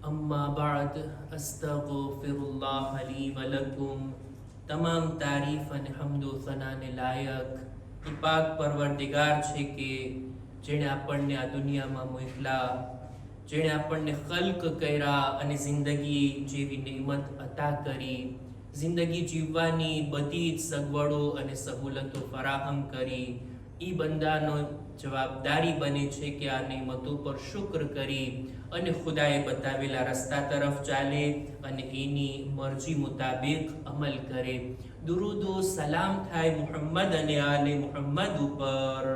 अम्मा बाद अस्तगफिरुल्लाह ली व लकुम। તમામ તારીફ અને હમદો સનાને લાયક એ પાક પરવરદિગાર છે કે જેણે આપણને આ દુનિયામાં મોકલા, જેણે આપણને ખલ્ક કર્યા અને જિંદગી જેવી નિમત અતા કરી, જિંદગી જીવવાની બધી જ સગવડો અને સહુલતો ફરાહમ કરી. એ બંદાનો જવાબદારી બને છે કે આ નિમતો પર શુક્ર કરી અને ખુદાએ બતાવેલા રસ્તા તરફ ચાલે અને એની મરજી મુતાબિક અમલ કરે. દુરૂદો સલામ થાય મુહમ્મદ અને આલે મુહમ્મદ ઉપર.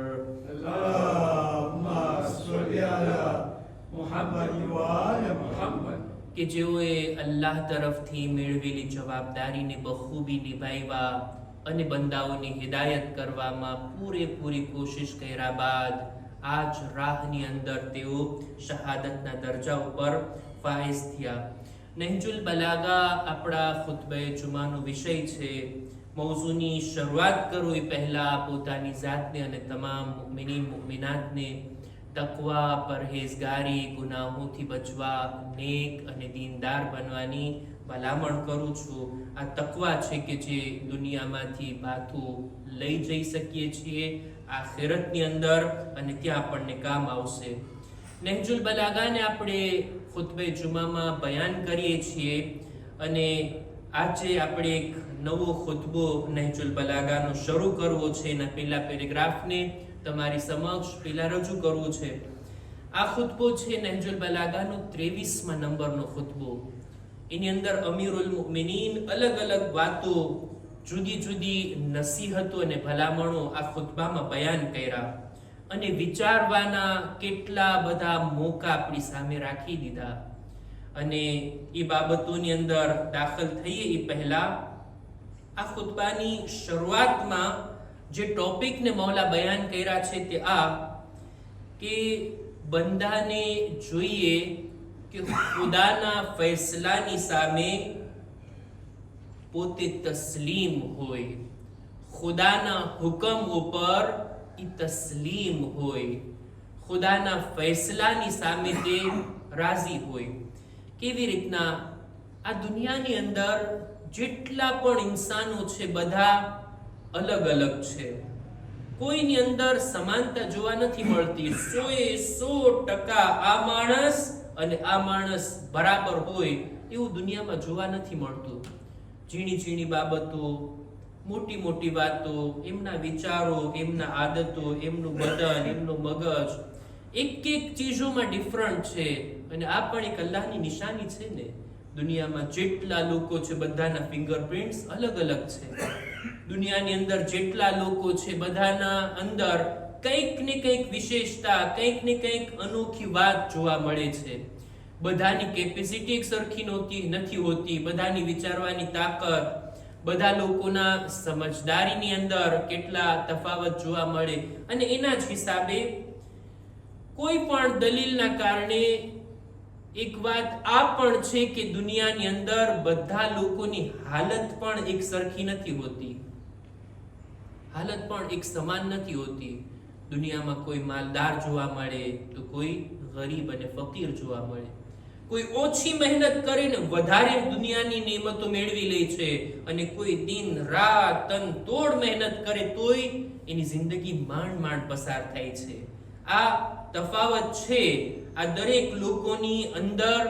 અલ્લાહુમ્મા સલ્લી અલા મુહમ્મદ વ આલે મુહમ્મદ. કે જેઓએ અલ્લાહ તરફથી મેળવેલી જવાબદારીને બખૂબી નિભાવ્યા અને બંદાઓની હિદાયત કરવામાં પૂરેપૂરી કોશિશ કર્યા બાદ આજ રાહની અંદર તેઓ શહાદતના દરજા ઉપર ફાઇઝ થયા. નહજુલ બલાગા આપણા ખુતબે જુમાનો વિષય છે. મૌઝૂની શરૂઆત કરું એ પહેલા પોતાની જાતને અને તમામ મુમિનીન મુમિનાતને તકવા, પરહેઝગારી, ગુનાહોથી બચવા, નેક અને દીનદાર બનવાની ભલામણ કરું છું. આ તકવા છે કે જે દુનિયામાંથી બાથું લઈ જઈ શકીએ છીએ આખિરતની અંદર અને ત્યાં આપણને કામ આવશે. નહજુલ બલાગાને આપણે ખુતબે જુમામાં બયાન કરીએ છીએ અને આજે આપણે એક નવો ખુતબો નહજુલ બલાગાનો શરૂ કરવો છે. એના પહેલા પેરેગ્રાફને તમારી સમક્ષ પહેલા રજૂ કરવું છે. આ ખુતબો છે નહજુલ બલાગાનો 23મા નંબરનો ખુતબો. એની અંદર અમીરુલ મુમિનીન અલગ અલગ વાતો, જુદી જુદી નસીહતો અને ભલામણો આ ખુતબામાં બયાન કર્યા અને વિચારવાના કેટલા બધા મોકા આપણી સામે રાખી દીધા. અને એ બાબતોની અંદર દાખલ થઈએ એ પહેલા આ ખુતબાની શરૂઆતમાં જે ટોપિકને મૌલા બયાન કર્યા છે તે આ કે બંદાને જોઈએ કે ખુદાના ફૈસલાની સામે પોતે તસ્લીમ હોય, ખુદાના હુકમ ઉપર એ તસ્લીમ હોય, ખુદાના ફૈસલાની સામે તે રાજી હોય. કેવી રીતના? આ દુનિયાની અંદર જેટલા પણ ઇન્સાનો છે બધા અલગ અલગ છે. કોઈની અંદર સમાનતા જોવા નથી મળતી. 100% આ માણસ અને આ માણસ બરાબર હોય એવું દુનિયામાં જોવા નથી મળતું. ઝીણી ઝીણી બાબતો, મોટી મોટી વાતો, એમના વિચારો, એમના આદતો, એમનું બદન, એમનું મગજ, એક એક ચીજોમાં ડિફરન્ટ છે. અને આ પણ એક અલ્લાહની નિશાની છે ને. દુનિયામાં જેટલા લોકો છે બધાના ફિંગરપ્રિન્ટ્સ અલગ અલગ છે. દુનિયાની અંદર જેટલા લોકો છે બધાના અંદર કંઈક ને કંઈક વિશેષતા, કંઈક ને કંઈક અનોખી વાત જોવા મળે છે. બધાની કેપેસિટી સરખી નથી હોતી, બધાની વિચારવાની તાકાત, બધા લોકોના સમજદારીની અંદર કેટલા તફાવત જોવા મળે. અને એના જ હિસાબે કોઈ પણ દલીલના કારણે એક વાત આ પણ છે કે દુનિયાની અંદર બધા લોકોની હાલત પણ એક સરખી નથી હોતી, હાલત પણ એક સમાન નથી હોતી. દુનિયામાં કોઈ માલદાર જોવા મળે તો કોઈ ગરીબ અને ફકીર જોવા મળે. કોઈ ઓછી મહેનત કરીને વધારે દુનિયાની નેમતો મેળવી લે છે અને કોઈ દિન રાત તન તોડ મહેનત કરે તોય એની જિંદગી માંડ માંડ પસાર થાય છે. આ તફાવત છે. આ દરેક લોકોની અંદર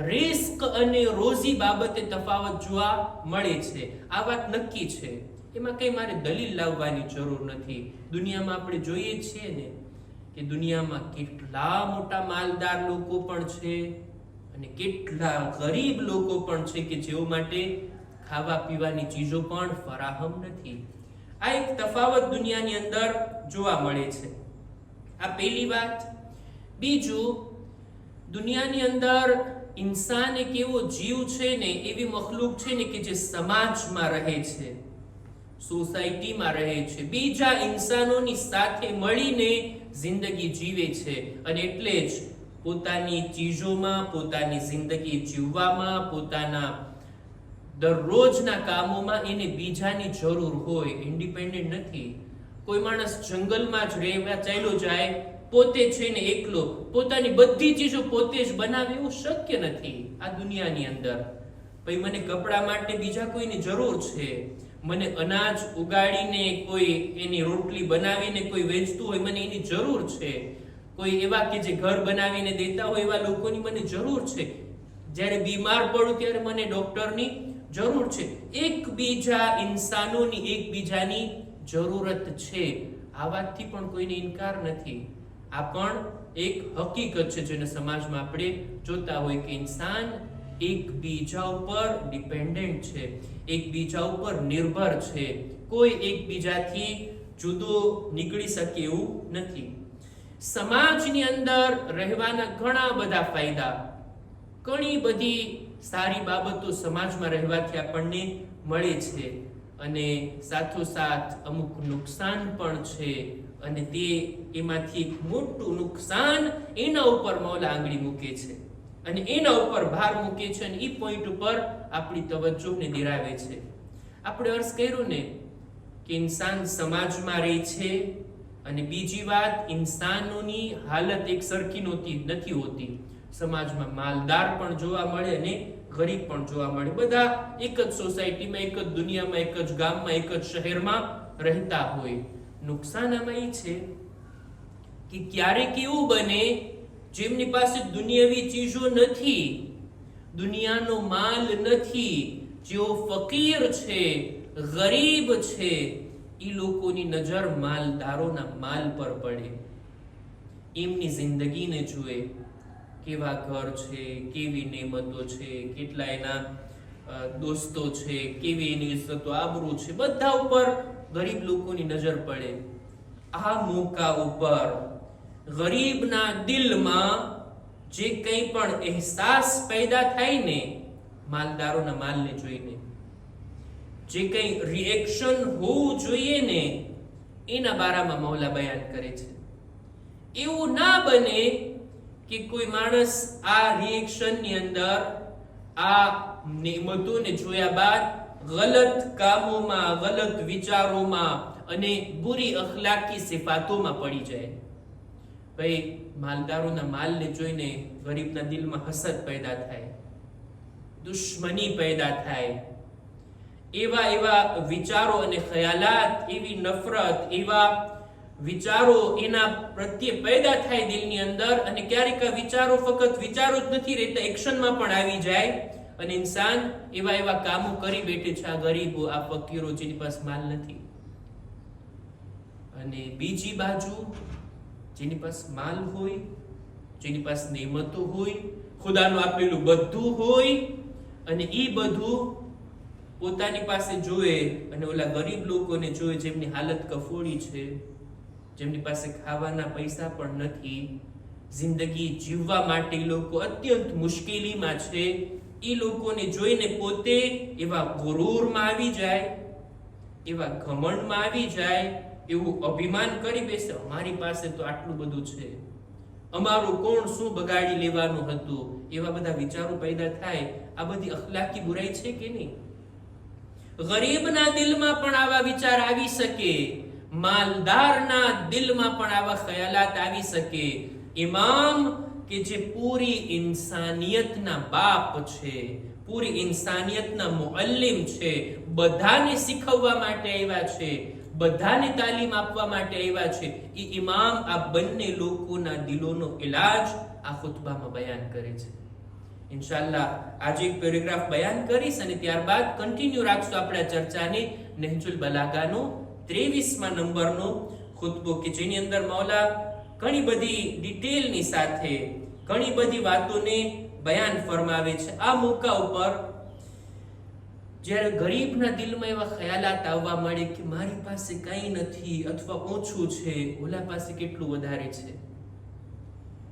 રિસ્ક અને રોજી બાબતે તફાવત જોવા મળે છે. આ વાત નક્કી છે. એમાં કઈ મારે દલીલ લાવવાની જરૂર નથી. દુનિયામાં આપણે જોઈએ છીએ ને કે દુનિયામાં કેટલા મોટા માલદાર લોકો પણ છે અને કેટલા ગરીબ લોકો પણ છે કે જેઓ માટે ખાવા પીવાની ચીજો પણ ફરાહમ નથી. આ એક તફાવત દુનિયાની અંદર જોવા મળે છે. આ પહેલી વાત. બીજું, દુનિયાની અંદર ઇન્સાન એક એવો જીવ છે ને, એવી મખલૂક છે ને કે જે સમાજમાં રહે છે, સોસાયટીમાં રહે છે, બીજા ઇન્સાનોની સાથે મળીને જિંદગી જીવે છે. અને એટલે જ પોતાની ચીજોમાં, પોતાની જિંદગી જીવવામાં, પોતાના દરરોજના કામોમાં એને બીજાની જરૂર હોય, ઇન્ડિપેન્ડન્ટ નથી. કોઈ માણસ જંગલમાં જ રહેવા ચાલ્યો જાય પોતે છે ને એકલો પોતાની બધી ચીજો પોતે જ બનાવે એવું શક્ય નથી આ દુનિયાની અંદર. ભાઈ મને કપડા માટે બીજા કોઈની જરૂર છે, મને અનાજ ઉગાડીને કોઈ એની રોટલી બનાવીને કોઈ વેચતું હોય મને એની જરૂર છે, કોઈ એવા કે જે ઘર બનાવીને દેતા હોય એવા લોકોની મને જરૂર છે, જ્યારે બીમાર પડું ત્યારે મને ડોક્ટરની જરૂર છે. એકબીજા ઇન્સાનોની એકબીજાની જરૂરત છે. આ વાતથી પણ કોઈને ઇનકાર નથી. આ પણ એક હકીકત છે જેને સમાજમાં આપણે જોતા હોય કે ઇન્સાન એકબીજા ઉપર ડિપેન્ડન્ટ છે, એકબીજા ઉપર નિર્ભર છે, કોઈ એકબીજાથી જુદો નીકળી શકે એવું નથી. સમાજની અંદર રહેવાના ઘણા બધા ફાયદા, ઘણી બધી સારી બાબતો સમાજમાં રહેવાથી આપણને મળે છે અને સાથોસાથ અમુક નુકસાન પણ છે અને તે એમાંથી એક મોટું નુકસાન એના ઉપર મૌલા આંગળી મૂકે છે અને એના ઉપર ભાર મૂકે છે અને એ પોઈન્ટ ઉપર આપણી તવજ્જોને દિરાવે છે. આપણે અર્થ કર્યું ને કે ઇન્સાન સમાજમાં રહે છે અને બીજી વાત ઇન્સાનોની હાલત એક સરખી નથી હોતી. સમાજમાં માલદાર પણ જોવા મળે અને ગરીબ પણ જોવા મળે. બધા એક જ સોસાયટીમાં, એક જ દુનિયામાં, એક જ ગામમાં, એક જ શહેરમાં રહેતા હોય. નુકસાન આમાં એ છે કે ક્યારેક એવું બને જેમની પાસે દુનિયાવી ચીજો નથી, દુનિયાનો માલ નથી, જેઓ ફકીર છે, ગરીબ છે, એ લોકોની નજર માલદારોના માલ પર પડે. એમની જિંદગીને જુએ, કેવા ઘર છે, કેવી નેમતો છે, કેટલા એના દોસ્તો છે, કેવી એની ઇજ્જતો આબરૂ છે, બધા ઉપર ગરીબ લોકોની નજર પડે. આ મોકા ઉપર ગરીબના દિલમાં જે કંઈ પણ અહેસાસ પેદા થાય ને માલદારોના માલને જોઈને, જે કંઈ રિએક્શન હોવું જોઈએ ને એના બારામાં મૌલા બયાન કરે છે. એવું ના બને કે કોઈ માણસ આ રિએક્શનની અંદર આ નેમતોને જોયા બાદ ગલત કામોમાં, ગલત વિચારોમાં અને બુરી અખલાકી સિફાતોમાં પડી જાય. ભાઈ માલદારોના માલને જોઈને ગરીબના દિલમાં હસદ પેદા થાય, દુશ્મની પેદા થાય, એવા વિચારો અને ખ્યાલાત, એવી નફરત, એવા વિચારો એના પ્રત્યે પેદા થાય દિલની અંદર. અને ક્યારેક આ વિચારો ફક્ત વિચારો જ નથી રહેતા, એક્શનમાં પણ આવી જાય અને ઇન્સાન એવા કામો કરી બેઠે છે. આ ગરીબો, આ ફકીરો જેની પાસે માલ નથી. અને બીજી બાજુ જેની પાસે માલ હોય, જેની પાસે નેમતો હોય, ખુદાનું આપેલું બધું હોય અને એ બધું પોતાની પાસે જોવે અને ઓલા ગરીબ લોકોને જોવે જેમની હાલત કફોડી છે, જેમની પાસે ખાવાના પૈસા પણ નથી, જિંદગી જીવવા માટે લોકો અત્યંત મુશ્કેલીમાં છે, એ લોકોને જોઈને પોતે એવા ગુરૂરમાં આવી જાય, એવા ઘમંડમાં આવી જાય, એવું અભિમાન કરી બેસે, અમારી પાસે તો આટલું બધું છે, અમારું કોણ શું બગાડી લેવાનું હતું, એવા બધા વિચારો પેદા થાય. આ બધી અખલાકી બુરાઈ છે કે નહીં? ગરીબના દિલમાં પણ આવા વિચાર આવી શકે, માલદારના દિલમાં પણ આવા ખ્યાલાત આવી શકે. ઇમામ કે જે પૂરી ઇન્સાનિયતના બાપ છે, પૂરી ઇન્સાનિયતના મુઅલ્લિમ છે, બધાને શીખવવા માટે આવ્યા છે, બધાને તાલીમ આપવા માટે આવ્યા છે, એ ઇમામ આ બંને લોકોના દિલોનો ઇલાજ આ ખુતબામાં બયાન કરે છે. ઇન્શાઅલ્લાહ આજે એક પેરેગ્રાફ બયાન કરીશ અને ત્યારબાદ કન્ટિન્યુ રાખશું આપણા ચર્ચાને. નહજુલ બલાગાનો 23મા નંબરનો ખુતબો કે જેની અંદર મૌલા ઘણી બધી ડિટેલની સાથે ઘણી બધી વાતોને બયાન ફરમાવે છે. આ મોકા ઉપર જ્યારે ગરીબના દિલમાં એવા ખ્યાલાત આવવા મળે કે મારી પાસે કંઈ નથી અથવા ઓછું છે, ઓલા પાસે કેટલું વધારે છે,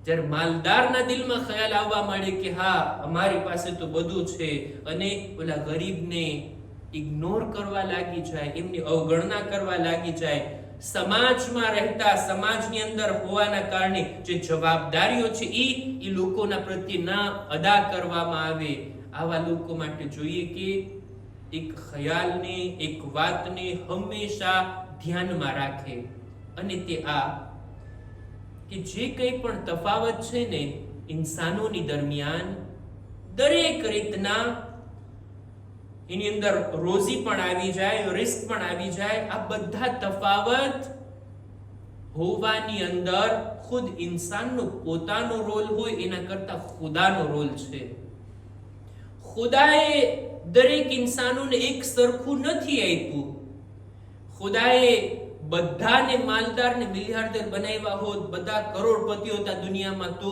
જ્યારે માલદારના દિલમાં ખ્યાલ આવવા મળે કે હા અમારી પાસે તો બધું છે અને ઓલા ગરીબને ઇગ્નોર કરવા લાગી જાય, એમની અવગણના કરવા લાગી જાય, સમાજમાં રહેતા, સમાજની અંદર હોવાના કારણે જે જવાબદારીઓ છે એ લોકોના પ્રત્યે ના અદા કરવામાં આવે, આવા લોકો માટે જોઈએ કે એક ખ્યાલને, એક વાતને હંમેશા ધ્યાનમાં રાખે અને તે આ કે જે કંઈ પણ તફાવત છે ને ઇન્સાનોની દરમિયાન દરેક રીતના એની અંદર રોઝી પણ આવી જાય, રિસ્ક પણ આવી જાય, આ બધા તફાવત હોવાની અંદર ખુદ ઇન્સાનનો પોતાનો રોલ હોય એના કરતા ખુદાનો રોલ છે. ખુદાએ દરેક ઇન્સાનોને એક સરખું નથી આપ્યું. ખુદાએ બધાને માલદાર ને મિલિયાર્ડર બનાવ્યા હોત, બધા કરોડપતિઓ હતા દુનિયામાં, તો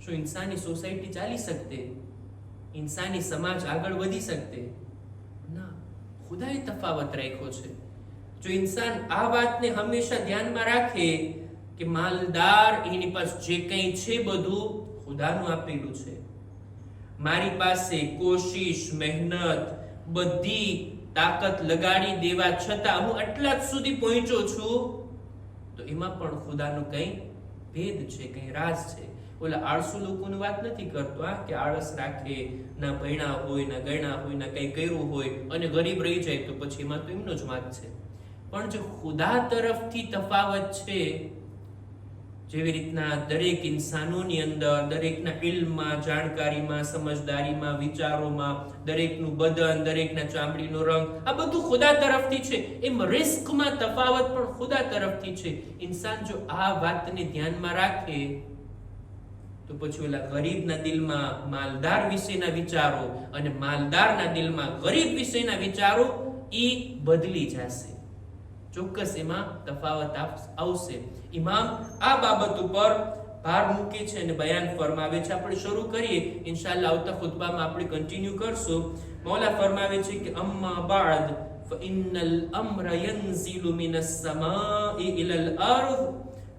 શું ઇન્સાની સોસાયટી ચાલી શકતે? ઇન્સાની સમાજ આગળ વધી શકતે? ના. ખુદાએ તફાવત રાખ્યો છે. જો ઇન્સાન આ વાતને હંમેશા ધ્યાનમાં રાખે કે માલદાર એની પાસે જે કંઈ છે બધું ખુદાનું આપેલું છે, મારી પાસે કોશિશ, મહેનત, બધી તાકાત લગાડી દેવા છતાં હું આટલા જ સુધી પહોંચ્યો છું, તો એમાં પણ ખુદાનો કંઈ ભેદ છે, કંઈ રાજ છે. ઓલા આળસુ લોકોની વાત નથી કરતો, કે આળસ રાખે, ના ભણ્યા હોય, ના ગણ્યા હોય, ના કંઈ કર્યું હોય અને ગરીબ રહી જાય, તો પછી એમાં તો એમનો જ વાંક છે. પણ જો ખુદા તરફથી તફાવત છે, જેવી રીતના દરેક ઇન્સાનોની અંદર, દરેકના ઇલ્મમાં, જાણકારીમાં, સમજદારીમાં, વિચારોમાં, દરેકનું બદન, દરેકના ચામડીનો રંગ, આ બધું ખુદા તરફથી છે, એમ રિસ્કમાં તફાવત પણ ખુદા તરફથી છે. ઇન્સાન જો આ વાતને ધ્યાનમાં રાખે તો પછી ઓલા ગરીબના દિલમાં માલદાર વિશેના વિચારો અને માલદારના દિલમાં ગરીબ વિશેના વિચારો ઈ બદલી જશે. ચોક્કસ એમાં તફાવત આવશે. ઇમામ આ બાબત ઉપર ભાર મૂકે છે અને બયાન ફરમાવે છે. આપણે શરૂ કરીએ, ઇન્શાઅલ્લાહ આવતા ખુતબામાં આપણે કન્ટિન્યુ કરશું. મૌલા ફરમાવે છે કે અમ્મા બાદ ફઇન્નલ અમ્ર યનઝિલુ મિનસ સમાઈ ઇલલ અર્દ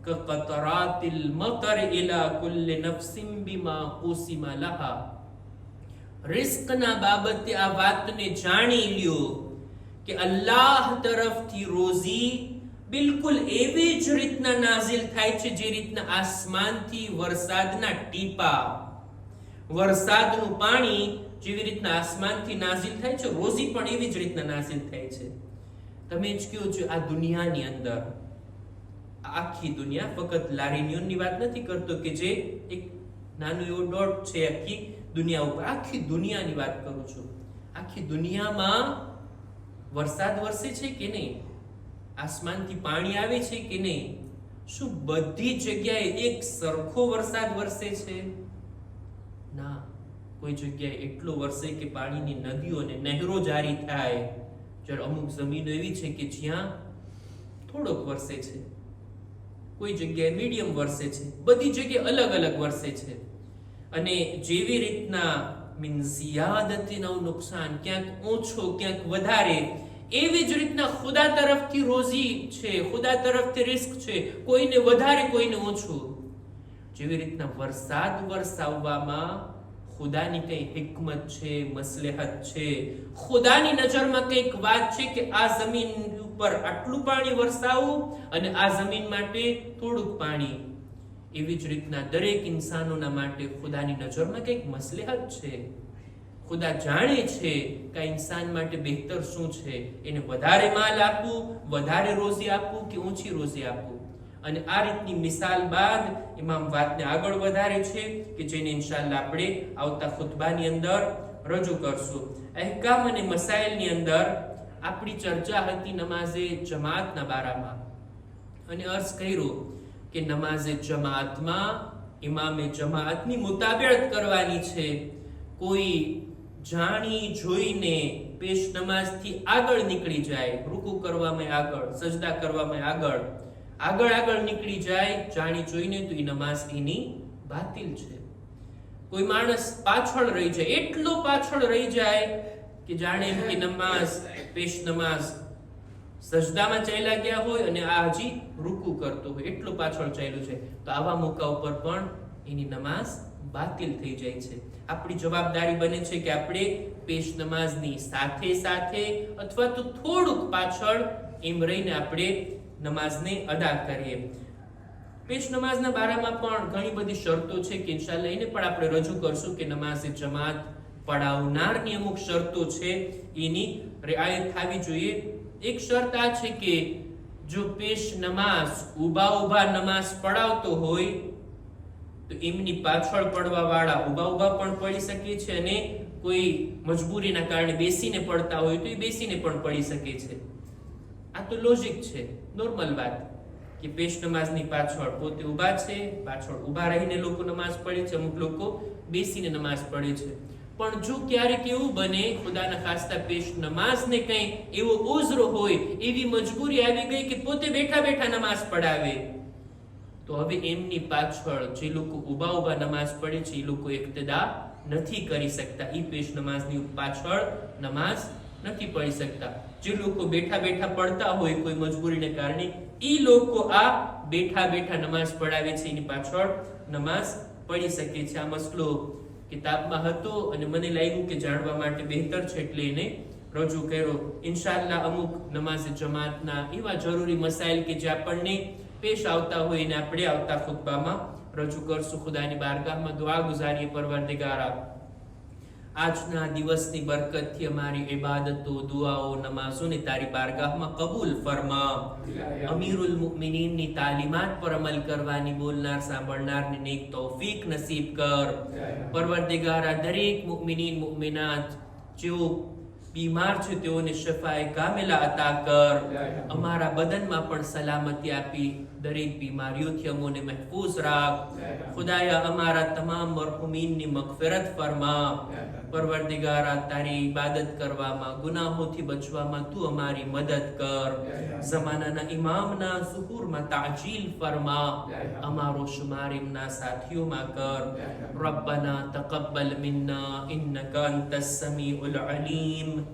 કaqતરાતિલ મતર ઇલા કુલ્લી નફસિન બિમા કુસિમા લહા. રિસ્કના બાબતે આ વાતને જાણી લ્યો કે અલ્લાહ તરફથી રોઝી બિલકુલ એવી જ રીતના નાઝિલ થાય છે જે રીતના આસમાનથી વરસાદના ટીપા, વરસાદનું પાણી જેવી રીતના આસમાનથી નાઝિલ થાય છે, રોઝી પણ એવી જ રીતના નાઝિલ થાય છે. તમે જ કહો છો આ દુનિયાની અંદર, આખી દુનિયા, ફક્ત લારેનિયનની વાત નથી કરતો કે જે એક નાનું એવો ડોટ છે આખી દુનિયા ઉપર, આખી દુનિયાની વાત કરું છું. આખી દુનિયામાં વરસાદ વરસે છે કે નહીં? આસમાનથી પાણી આવે છે કે નહીં? શું બધી જગ્યાએ એક સરખો વરસાદ વરસે છે? ના. કોઈ જગ્યાએ એટલો વરસે કે પાણીની નદીઓ અને નહેરો જારી થાય, જ્યારે અમુક જમીનો એવી છે કે જ્યાં થોડોક વરસે છે, કોઈ જગ્યાએ મીડિયમ વરસે છે, બધી જગ્યાએ અલગ અલગ વરસે છે. અને જેવી રીતના મિન ઝિયાદતિન ઔ નુકસાન, ક્યાંક ઓછો ક્યાંક વધારે, એવી જ રીતના ખુદા તરફથી રોઝી છે, ખુદા તરફથી રિસ્ક છે, કોઈને વધારે કોઈને ઓછું. જેવી રીતના વરસાદ વરસાવવામાં ખુદાની કઈ હિકમત છે, મસલહત છે, ખુદાની નજરમાં કંઈક વાત છે કે આ જમીન ઉપર આટલું પાણી વરસાવું અને આ જમીન માટે થોડુંક પાણી. એવી જ રીતના દરેક ઇન્સાનોના માટે ખુદાની નજરમાં કંઈક મસલહત છે. ખુદા જાણે છે કે આ ઇન્સાન માટે બહેતર શું છે, એને વધારે માલ આપવું, વધારે રોઝી આપવું કે ઓછી રોઝી આપવું. અને આ રીતની મિસાલ બાદ ઇમામ વાતને આગળ વધારે છે કે જેને ઇન્શાઅલ્લાહ આપણે આવતા ખુતબાની અંદર રજૂ કરશું. અહેકામ અને મસાઇલની અંદર આપણી ચર્ચા હતી નમાઝે જમાતના બારામાં, અને અર્થ કર્યો કે નમાઝે જમાતમાં ઇમામે જમાતની મુતાબિઅત કરવાની છે. કોઈ જાણી જોઈને પેશ નમાઝથી આગળ નીકળી જાય, રૂકુ કરવામાં આગળ, સજદા કરવામાં આગળ નીકળી જાય જાણી જોઈને, તો એ નમાઝ એની બાતિલ છે. કોઈ માણસ પાછળ રહી જાય, એટલો પાછળ રહી જાય કે જાણે એમ કે નમાઝ, પેશ નમાઝ સજદામાં ચાલ્યા ગયા હોય અને આ હજી રૂકુ કરતો હોય, એટલો પાછળ ચાલ્યો છે, તો આવા મોકા ઉપર પણ એની નમાઝ બાતિલ થઈ જાય છે. આપણી જવાબદારી બને છે કે આપણે પેશ નમાઝની સાથે સાથે અથવા તો થોડુંક પાછળ એમ રહીને આપણે નમાઝને અદા કરીએ. પેશ નમાઝના બારામાં પણ ઘણી બધી શરતો છે કે ઇન્શાઅલ્લાહ એને પણ આપણે રજૂ કરશું કે નમાઝે જમાત પડાવનારની અમુક શરતો છે, એની રિઆયત થવી જોઈએ. એક શરત આ છે કે જો પેશ નમાઝ ઊભા નમાઝ પડાવતો હોય તો એમની પાછળ પડવા વાળા ઊભા પણ પડી શકે છે, અને કોઈ મજબૂરીના કારણે બેસીને પડતા હોય તો એ બેસીને પણ પડી શકે છે. આ તો લોજિક છે, નોર્મલ વાત કે પેશ નમાઝની પાછળ પોતે ઊભા છે, પાછળ ઊભા રહીને લોકો નમાઝ પડે છે, અમુક લોકો બેસીને નમાઝ પડે છે. પણ જો ક્યારેક એવું બને ખુદાના ખાસ્તા પેશ નમાઝને કંઈ એવો ઉઝ્ર હોય, એવી મજબૂરી આવી ગઈ કે પોતે બેઠા નમાઝ પડાવે, તો હવે એમની પાછળ જે લોકો ઊભા નમાઝ પડે છે એ લોકો ઇક્તદા નથી કરી શકતા, એ પેશ નમાઝની પાછળ નમાઝ નથી પડી શકતા. જે લોકો બેઠા પડતા હોય કોઈ મજબૂરીને કારણે, એ લોકો આ બેઠા નમાઝ પડાવે છે એની પાછળ નમાઝ પડી શકે છે. આ મસલો કિતાબમાં હતો અને મને લાગ્યું કે જાણવા માટે બહેતર છે એટલે એને રજૂ કર્યો. ઇન્શાઅલ્લાહ અમુક નમાઝ જમાતના એવા જરૂરી મસાઇલ કે જે આપણને પેશ આવતા હોય એને આપણે આવતા ખુતબામાં રજૂ કરશું. ખુદાની બારગાહમાં દુઆ ગુજારીએ, પરવરદિગારા આજના દિવસની બરકતથી અમારી ઇબાદતો, દુઆઓ, નમાઝોને તારી બારગાહમાં કબૂલ ફરમા. અમીરુલ મુમિનીનની તાલીમાત પર અમલ કરવાની બોલનાર સાંભળનારને નેક તૌફીક નસીબ કર. પરવરદિગારા દરેક મુમિનીન મુમિનાત જેઓ બીમાર છે તેઓને શફાએ કામિલા અતા કર. અમારા બદનમાં પણ સલામતી આપી દરેક બીમારીઓથી અમોને મહેફૂઝ રાખ. ખુદાયા અમારા તમામ મરહુમીનની મગફિરત ફરમા. પરવરદિગારા તારી ઇબાદત કરવામાં, ગુનાહોથી બચવામાં તું અમારી મદદ કર. ઝમાનાના ઇમામના ઝુહુરમાં તાજીલ ફરમા. અમારો શુમાર એમના સાથીઓમાં કર. રબ્બના તકબ્બલ મિન્ના ઇન્નકા અંતસ સમીઉલ અલીમ.